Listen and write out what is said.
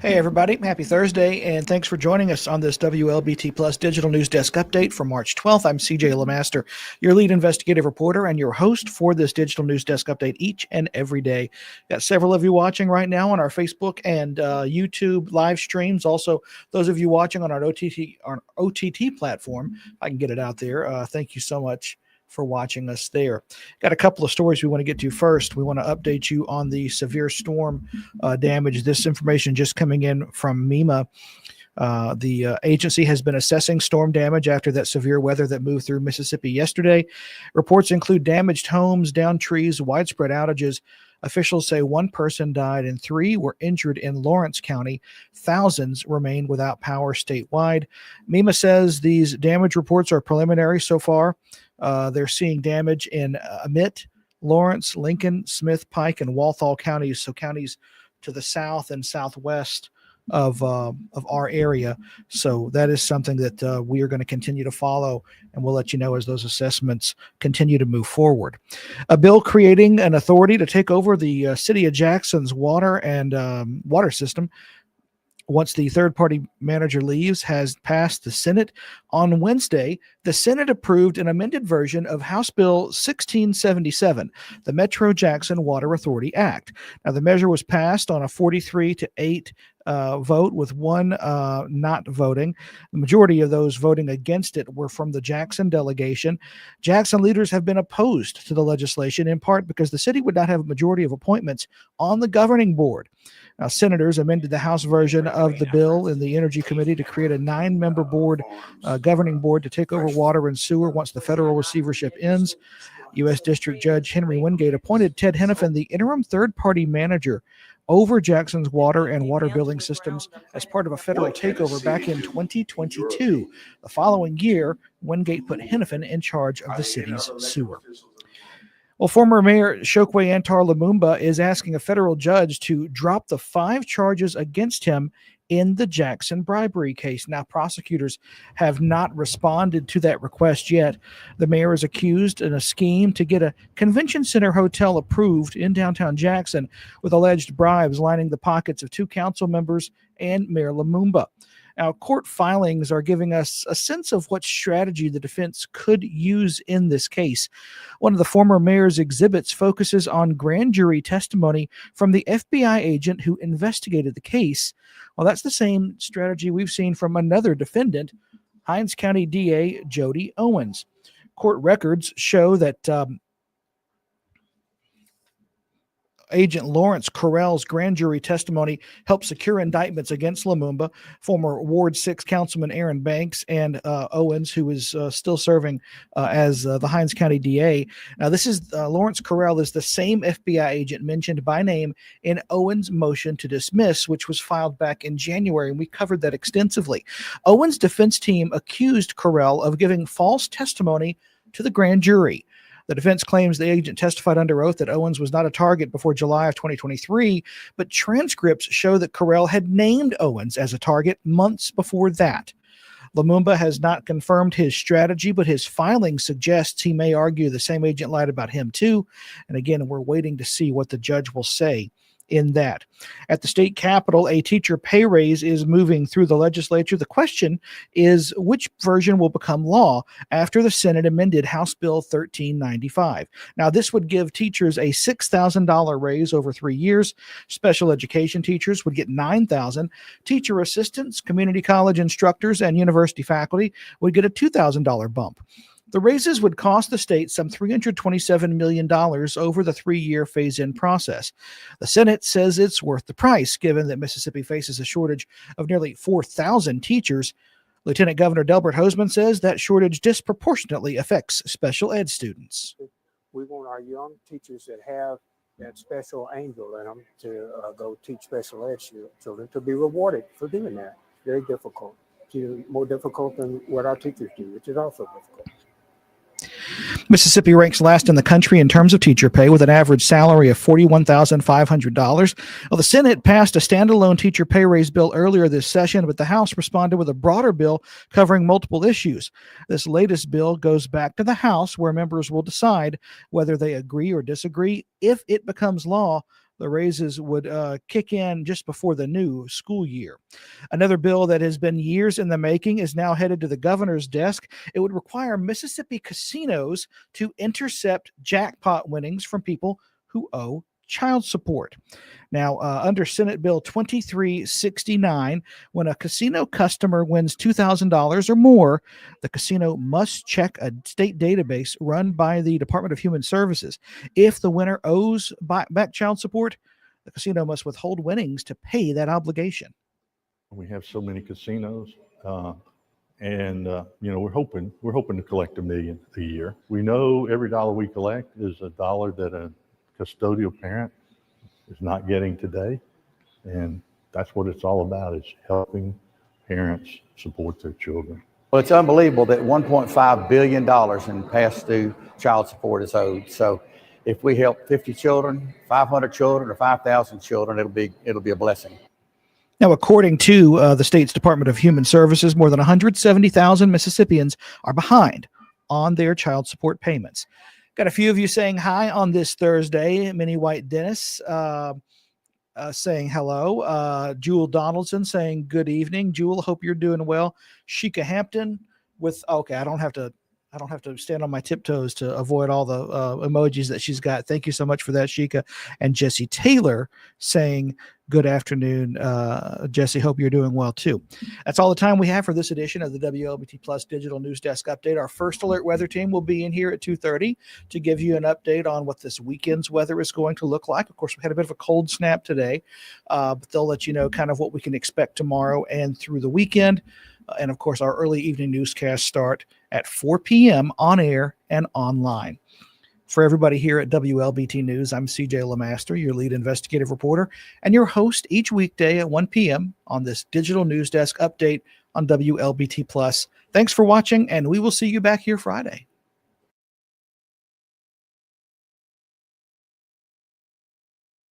Hey, everybody. Happy Thursday, and thanks for joining us on this WLBT Plus Digital News Desk update for March 12th. I'm CJ LeMaster, your lead investigative reporter and your host for this Digital News Desk update each and every day. Got several of you watching right now on our Facebook and YouTube live streams. Also, those of you watching on our OTT platform, if I can get it out there. Thank you so much for watching us there. Got a couple of stories we want to get to first. We want to update you on the severe storm damage. This information just coming in from MEMA. The agency has been assessing storm damage after that severe weather that moved through Mississippi yesterday. Reports include damaged homes, downed trees, widespread outages. Officials say one person died and 3 were injured in Lawrence County. Thousands remain without power statewide. MEMA says these damage reports are preliminary so far. They're seeing damage in Amite, Lawrence, Lincoln, Smith, Pike, and Walthall counties, so counties to the south and southwest of our area. So that is something that we are going to continue to follow, and we'll let you know as those assessments continue to move forward. A bill creating an authority to take over the city of Jackson's water and water system once the third-party manager leaves has passed the Senate. On Wednesday, the Senate approved an amended version of House Bill 1677, the Metro Jackson Water Authority Act. Now, the measure was passed on a 43-8 vote, with one not voting. The majority of those voting against it were from the Jackson delegation. Jackson leaders have been opposed to the legislation, in part because the city would not have a majority of appointments on the governing board. Now, senators amended the House version of the bill in the Energy Committee to create a 9-member board, governing board, to take over water and sewer once the federal receivership ends. U.S. District Judge Henry Wingate appointed Ted Hennepin the interim third-party manager over Jackson's water and water billing systems as part of a federal takeover back in 2022. The following year, Wingate put Hennepin in charge of the city's sewer. Well, former Mayor Chokwe Antar Lumumba is asking a federal judge to drop the 5 charges against him in the Jackson bribery case. Now, prosecutors have not responded to that request yet. The mayor is accused in a scheme to get a convention center hotel approved in downtown Jackson, with alleged bribes lining the pockets of 2 council members and Mayor Lumumba. Now, court filings are giving us a sense of what strategy the defense could use in this case. One of the former mayor's exhibits focuses on grand jury testimony from the FBI agent who investigated the case. Well, that's the same strategy we've seen from another defendant, Hinds County DA Jody Owens. Court records show that Agent Lawrence Correll's grand jury testimony helped secure indictments against Lumumba, former Ward 6 Councilman Aaron Banks, and Owens, who is still serving as the Hinds County DA. Now, this is Lawrence Correll is the same FBI agent mentioned by name in Owens' motion to dismiss, which was filed back in January, and we covered that extensively. Owens' defense team accused Correll of giving false testimony to the grand jury. The defense claims the agent testified under oath that Owens was not a target before July of 2023, but transcripts show that Correll had named Owens as a target months before that. Lumumba has not confirmed his strategy, but his filing suggests he may argue the same agent lied about him too. And again, we're waiting to see what the judge will say in that. At the state capitol, a teacher pay raise is moving through the legislature. The question is which version will become law after the Senate amended House Bill 1395. Now, this would give teachers a $6,000 raise over 3 years. Special education teachers would get $9,000. Teacher assistants, community college instructors, and university faculty would get a $2,000 bump. The raises would cost the state some $327 million over the 3-year phase-in process. The Senate says it's worth the price, given that Mississippi faces a shortage of nearly 4,000 teachers. Lieutenant Governor Delbert Hosemann says that shortage disproportionately affects special ed students. We want our young teachers that have that special angel in them to go teach special ed children to be rewarded for doing that. Very difficult. More difficult than what our teachers do, which is also difficult. Mississippi ranks last in the country in terms of teacher pay, with an average salary of $41,500. Well, the Senate passed a standalone teacher pay raise bill earlier this session, but the House responded with a broader bill covering multiple issues. This latest bill goes back to the House, where members will decide whether they agree or disagree. If it becomes law, The raises would kick in just before the new school year. Another bill that has been years in the making is now headed to the governor's desk. It would require Mississippi casinos to intercept jackpot winnings from people who owe child support. Now, under Senate Bill 2369, when a casino customer wins $2,000 or more, the casino must check a state database run by the Department of Human Services. If the winner owes back child support, the casino must withhold winnings to pay that obligation. We have so many casinos, and we're hoping to collect $1 million a year. We know every dollar we collect is a dollar that a custodial parent is not getting today, and that's what it's all about, is helping parents support their children. Well, it's unbelievable that $1.5 billion in past due child support is owed. So if we help 50 children, 500 children, or 5,000 children, it'll be a blessing. Now, according to the state's Department of Human Services, more than 170,000 Mississippians are behind on their child support payments. Got a few of you saying hi on this Thursday. Minnie White Dennis saying hello. Jewel Donaldson saying good evening. Jewel, hope you're doing well. Sheikah Hampton with I don't have to stand on my tiptoes to avoid all the emojis that she's got. Thank you so much for that, Sheikah. And Jesse Taylor saying good afternoon. Jesse, hope you're doing well too. That's all the time we have for this edition of the WLBT Plus Digital News Desk Update. Our first alert weather team will be in here at 2:30 to give you an update on what this weekend's weather is going to look like. Of course, we had a bit of a cold snap today, but they'll let you know kind of what we can expect tomorrow and through the weekend. And of course, our early evening newscasts start at 4 p.m. on air and online. For everybody here at WLBT News, I'm CJ LeMaster, your lead investigative reporter, and your host each weekday at 1 p.m. on this digital news desk update on WLBT Plus. Thanks for watching, and we will see you back here Friday.